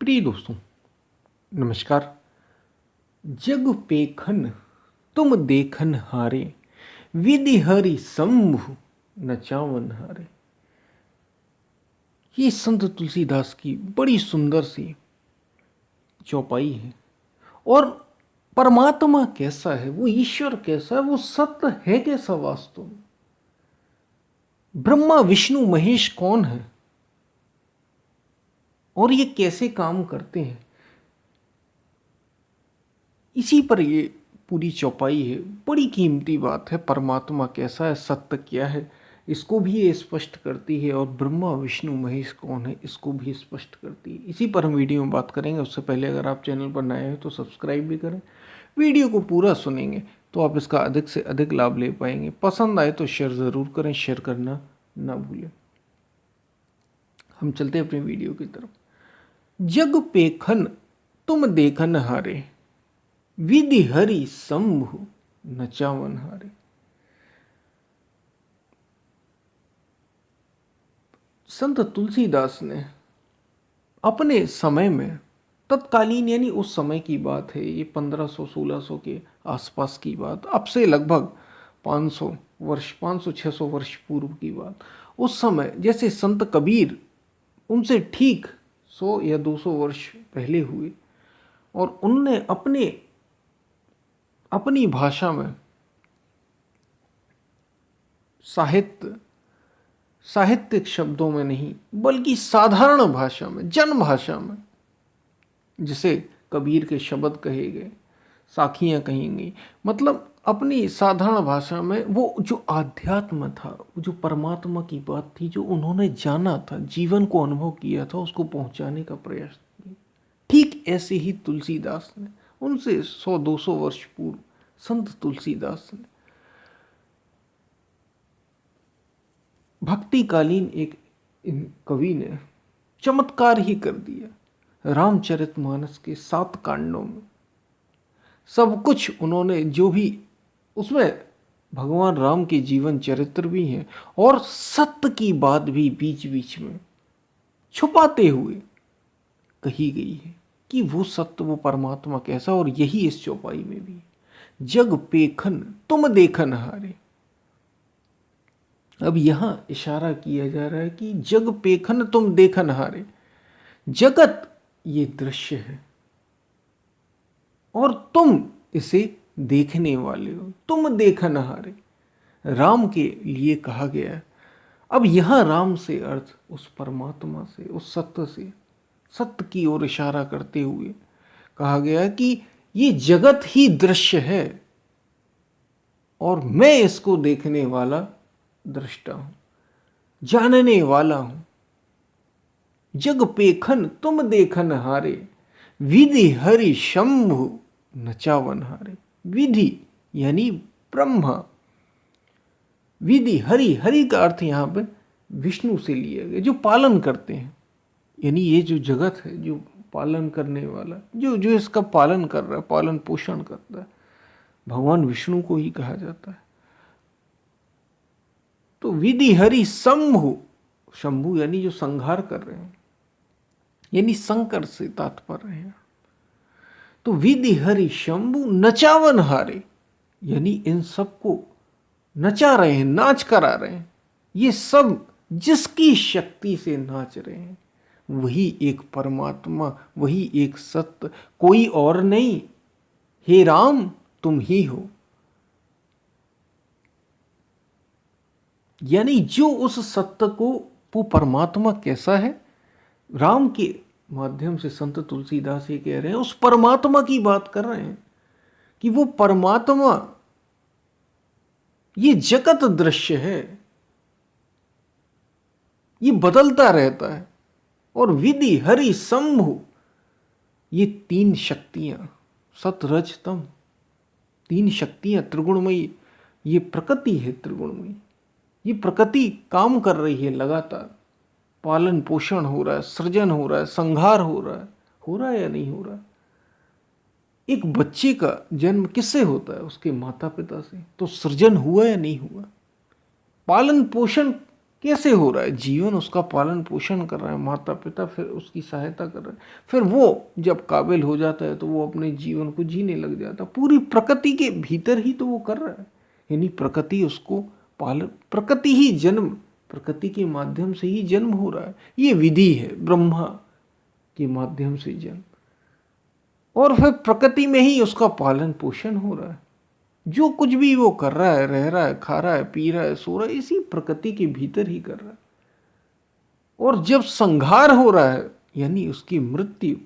प्रिय दोस्तों, नमस्कार। जग पेखन तुम देखन हारे, विधि हरि शंभु नचावन हारे। ये संत तुलसीदास की बड़ी सुंदर सी चौपाई है। और परमात्मा कैसा है, वो ईश्वर कैसा है, वो सत्य है कैसा वास्तव में, ब्रह्मा विष्णु महेश कौन है और ये कैसे काम करते हैं, इसी पर ये पूरी चौपाई है। बड़ी कीमती बात है। परमात्मा कैसा है, सत्य क्या है, इसको भी ये स्पष्ट करती है। और ब्रह्मा विष्णु महेश कौन है, इसको भी स्पष्ट करती है। इसी पर हम वीडियो में बात करेंगे। उससे पहले अगर आप चैनल पर नए हैं तो सब्सक्राइब भी करें। वीडियो को पूरा सुनेंगे तो आप इसका अधिक से अधिक लाभ ले पाएंगे। पसंद आए तो शेयर ज़रूर करें, शेयर करना ना भूलें। हम चलते हैं अपनी वीडियो की तरफ। जग पेखन तुम देखन हारे, विधि हरि शंभु नचावन हारे। संत तुलसीदास ने अपने समय में, तत्कालीन यानी उस समय की बात है, ये 1500-1600 के आसपास की बात, अब से लगभग 500-600 वर्ष पूर्व की बात। उस समय जैसे संत कबीर उनसे ठीक 100 या 200 वर्ष पहले हुए, और उनने अपनी भाषा में साहित्यिक शब्दों में नहीं बल्कि साधारण भाषा में, जन भाषा में, जिसे कबीर के शब्द कहे गए, साखियां कही गई, मतलब अपनी साधारण भाषा में वो जो आध्यात्म था, वो जो परमात्मा की बात थी, जो उन्होंने जाना था, जीवन को अनुभव किया था, उसको पहुंचाने का प्रयास किया। ठीक ऐसे ही तुलसीदास ने, उनसे 100-200 वर्ष पूर्व संत तुलसीदास ने भक्तिकालीन एक कवि ने चमत्कार ही कर दिया। रामचरितमानस के 7 कांडों में सब कुछ उन्होंने, जो भी उसमें भगवान राम के जीवन चरित्र भी हैं और सत्य की बात भी बीच बीच में छुपाते हुए कही गई है कि वो सत्य, वो परमात्मा कैसा। और यही इस चौपाई में भी, जग पेखन तुम देखन हारे। अब यहां इशारा किया जा रहा है कि जग पेखन तुम देखन हारे, जगत ये दृश्य है और तुम इसे देखने वाले हो, तुम देखन हारे। राम के लिए कहा गया है। अब यहां राम से अर्थ उस परमात्मा से, उस सत्य से, सत्य की ओर इशारा करते हुए कहा गया है कि ये जगत ही दृश्य है और मैं इसको देखने वाला दृष्टा हूं, जानने वाला हूं। जग पेखन तुम देखन हारे, विधि हरि शंभु नचावन हारे। विधि यानी ब्रह्मा, विधि हरि, हरि का अर्थ यहां पर विष्णु से लिया गया, जो पालन करते हैं। यानी ये जो जगत है, जो पालन करने वाला, जो जो इसका पालन कर रहा है, पालन पोषण करता है, भगवान विष्णु को ही कहा जाता है। तो विधि हरि शंभु, शंभु यानी जो संहार कर रहे हैं, यानी संकर से तात्पर्य है। तो विधि हरि शंभु नचावन हारे, यानी इन सबको नचा रहे हैं, नाच करा रहे हैं। ये सब जिसकी शक्ति से नाच रहे हैं, वही एक परमात्मा, वही एक सत्य, कोई और नहीं। हे राम, तुम ही हो। यानी जो उस सत्य को, वो परमात्मा कैसा है, राम के माध्यम से संत तुलसीदास ये कह रहे हैं, उस परमात्मा की बात कर रहे हैं कि वो परमात्मा ये जगत दृश्य है, ये बदलता रहता है। और विधि हरि शंभु, ये 3 शक्तियां, सत रज तम, 3 शक्तियां त्रिगुणमयी, ये प्रकृति है त्रिगुणमयी। ये प्रकृति काम कर रही है लगातार, पालन पोषण हो रहा है, सृजन हो रहा है, संहार हो रहा है या नहीं हो रहा है। एक बच्चे का जन्म किससे होता है? उसके माता पिता से। तो सृजन हुआ या नहीं हुआ? पालन पोषण कैसे हो रहा है? जीवन उसका पालन पोषण कर रहा है, माता पिता फिर उसकी सहायता कर रहे हैं, फिर वो जब काबिल हो जाता है तो वो अपने जीवन को जीने लग जाता है। पूरी प्रकृति के भीतर ही तो वो कर रहा है, यानी प्रकृति उसको पालन, प्रकृति ही जन्म, प्रकृति के माध्यम से ही जन्म हो रहा है। ये विधि है, ब्रह्मा के माध्यम से जन्म, और फिर प्रकृति में ही उसका पालन पोषण हो रहा है। जो कुछ भी वो कर रहा है, रह रहा है, खा रहा है, पी रहा है, सो रहा है, इसी प्रकृति के भीतर ही कर रहा है। और जब संहार हो रहा है, यानी उसकी मृत्यु,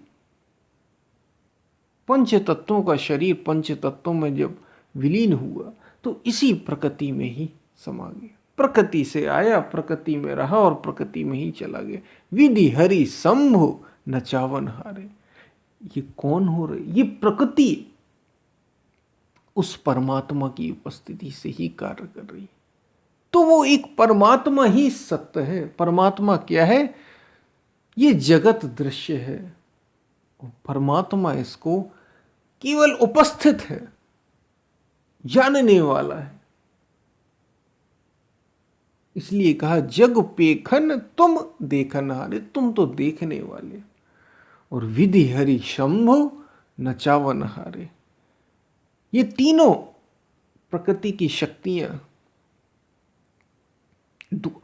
पंच तत्वों का शरीर पंच तत्वों में जब विलीन हुआ तो इसी प्रकृति में ही समा गया। प्रकृति से आया, प्रकृति में रहा और प्रकृति में ही चला गया। विधि हरि शंभु नचावन हारे। ये कौन हो रहे? ये प्रकृति उस परमात्मा की उपस्थिति से ही कार्य कर रही है। तो वो एक परमात्मा ही सत्य है। परमात्मा क्या है? ये जगत दृश्य है, परमात्मा इसको केवल उपस्थित है, जानने वाला है। इसलिए कहा जग पेखन तुम देखन हारे, तुम तो देखने वाले। और विधि हरि शंभु नचावन हारे। ये तीनों प्रकृति की शक्तियां,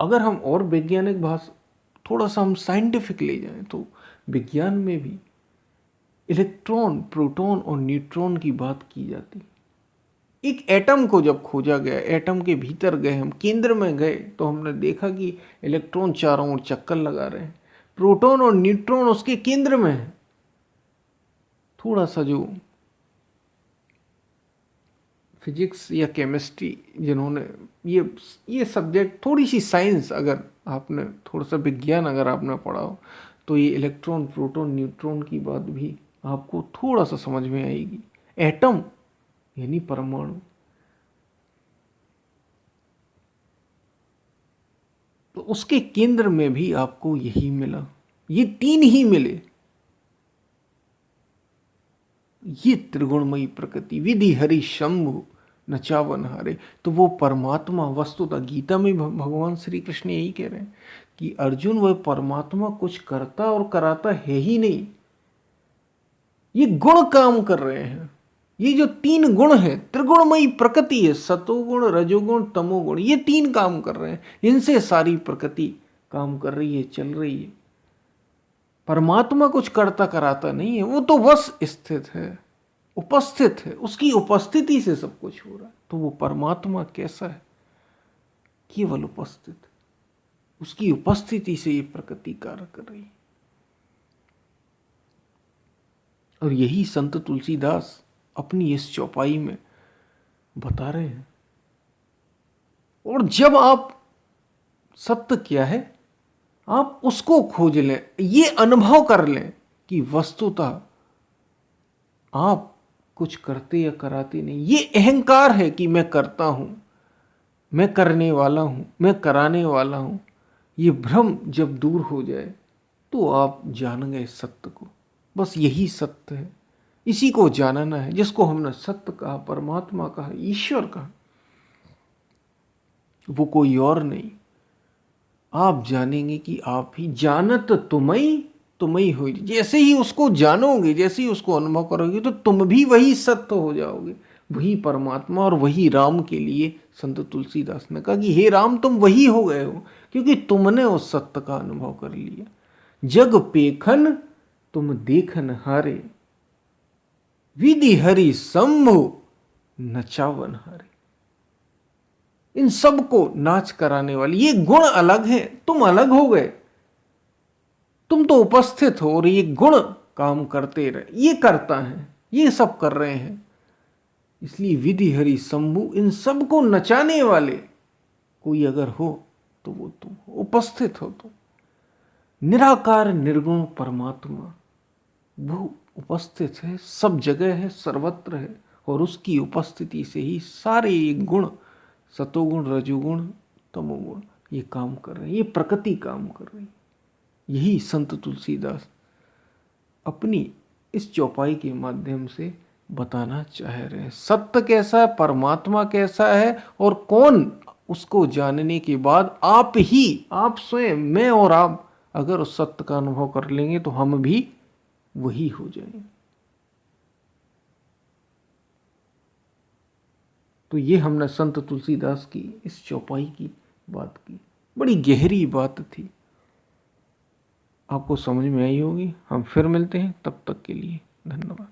अगर हम और वैज्ञानिक भाषा, थोड़ा सा हम साइंटिफिक ले जाएं तो विज्ञान में भी इलेक्ट्रॉन, प्रोटॉन और न्यूट्रॉन की बात की जाती। एक एटम को जब खोजा गया, एटम के भीतर गए, हम केंद्र में गए, तो हमने देखा कि इलेक्ट्रॉन चारों ओर चक्कर लगा रहे हैं, प्रोटॉन और न्यूट्रॉन उसके केंद्र में है। थोड़ा सा जो फिजिक्स या केमिस्ट्री जिन्होंने ये सब्जेक्ट, थोड़ी सी साइंस, अगर आपने थोड़ा सा विज्ञान अगर आपने पढ़ा हो तो ये इलेक्ट्रॉन, प्रोटॉन, न्यूट्रॉन की बात भी आपको थोड़ा सा समझ में आएगी। एटम यानी परमाणु, तो उसके केंद्र में भी आपको यही मिला, ये तीन ही मिले। ये त्रिगुणमयी प्रकृति, विधि हरि शंभु नचावन हारे। तो वो परमात्मा वस्तुतः, गीता में भगवान श्री कृष्ण यही कह रहे हैं कि अर्जुन, वह परमात्मा कुछ करता और कराता है ही नहीं, ये गुण काम कर रहे हैं। ये जो तीन गुण है, त्रिगुणमयी प्रकृति है, सतोगुण, रजोगुण, तमोगुण, ये तीन काम कर रहे हैं। इनसे सारी प्रकृति काम कर रही है, चल रही है। परमात्मा कुछ करता कराता नहीं है, वो तो बस स्थित है, उपस्थित है, उसकी उपस्थिति से सब कुछ हो रहा है। तो वो परमात्मा कैसा है? केवल उपस्थित, उसकी उपस्थिति से ये प्रकृति कार्य कर रही है। और यही संत तुलसीदास अपनी इस चौपाई में बता रहे हैं। और जब आप सत्य क्या है, आप उसको खोज लें, ये अनुभव कर लें कि वस्तुतः आप कुछ करते या कराते नहीं। ये अहंकार है कि मैं करता हूं, मैं करने वाला हूं, मैं कराने वाला हूं। ये भ्रम जब दूर हो जाए तो आप जान गए सत्य को। बस यही सत्य है, इसी को जानना है, जिसको हमने सत्य कहा, परमात्मा कहा, ईश्वर कहा, वो कोई और नहीं। आप जानेंगे कि आप ही जानत तुम्ही हो। जैसे ही उसको जानोगे, जैसे ही उसको अनुभव करोगे, तो तुम भी वही सत्य हो जाओगे, वही परमात्मा और वही राम के लिए संत तुलसीदास ने कहा कि हे राम, तुम वही हो गए हो, क्योंकि तुमने उस सत्य का अनुभव कर लिया। जग पेखन तुम देखन हारे, विधि हरि शंभु नचावन हारे। इन सब को नाच कराने वाली, ये गुण अलग है, तुम अलग हो गए, तुम तो उपस्थित हो और ये गुण काम करते रहे, ये करता है, ये सब कर रहे हैं। इसलिए विधि हरि शंभु, इन सब को नचाने वाले कोई अगर हो तो वो तुम हो, उपस्थित हो तुम। निराकार निर्गुण परमात्मा वो उपस्थित है, सब जगह है, सर्वत्र है, और उसकी उपस्थिति से ही सारे गुण, सतोगुण, रजोगुण, तमोगुण, ये काम कर रहे हैं, ये प्रकृति काम कर रही है। यही संत तुलसीदास अपनी इस चौपाई के माध्यम से बताना चाह रहे हैं। सत्य कैसा है, परमात्मा कैसा है, और कौन उसको जानने के बाद आप स्वयं, मैं और आप अगर उस सत्य का अनुभव कर लेंगे तो हम भी वही हो जाएंगे। तो ये हमने संत तुलसीदास की इस चौपाई की बात की, बड़ी गहरी बात थी, आपको समझ में आई होगी। हम फिर मिलते हैं, तब तक के लिए धन्यवाद।